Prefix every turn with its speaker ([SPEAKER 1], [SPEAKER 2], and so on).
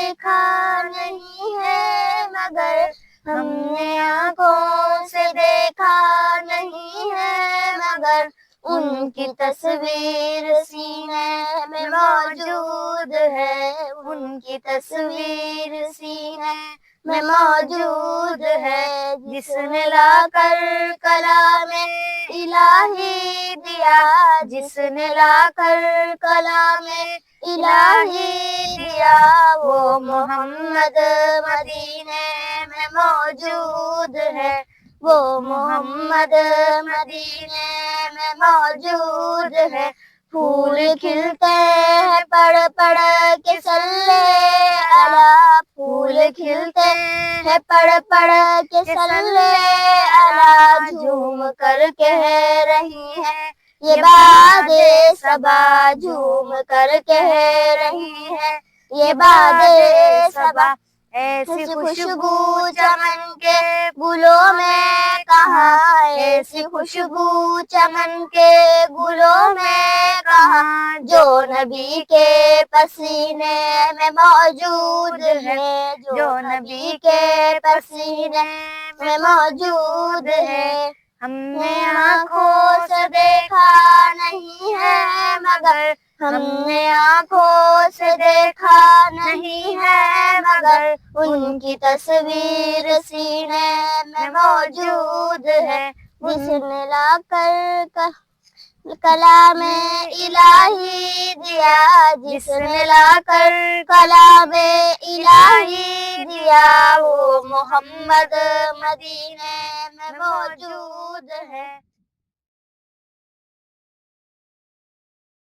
[SPEAKER 1] دیکھا نہیں ہے مگر ہم نے آنکھوں سے دیکھا نہیں ہے مگر ان کی تصویر سینے میں موجود ہے، ان کی تصویر سینے میں موجود ہے، جس نے لا کر کلام الہی دیا، جس نے لا کر کلام الہی دیا، وہ محمد مدینے میں موجود ہے، وہ محمد مدینے میں موجود ہے۔ پھول کھلتے ہیں پڑھ پڑھ کے صلی علی، پھول کھلتے ہیں پڑھ پڑھ کے صلی علی، جھوم کر کہہ رہی ہے یہ باد صبا، جھوم کر کہہ رہی ہے یہ باد صبا۔ ایسی خوشبو چمن کے گلوں میں کہاں، ایسی خوشبو چمن کے گلوں میں کہاں، جو نبی کے پسینے میں موجود ہے، جو نبی کے پسینے میں موجود ہے۔ ہم نے آنکھوں سے دیکھا نہیں ہے مگر، ہم نے آنکھوں سے دیکھا نہیں ہے مگر ان کی تصویر سینے میں موجود ہے، جس نے لا کر کلام الہی دیا، جس نے لا کر کلام الہی دیا، وہ محمد مدینے میں موجود ہے۔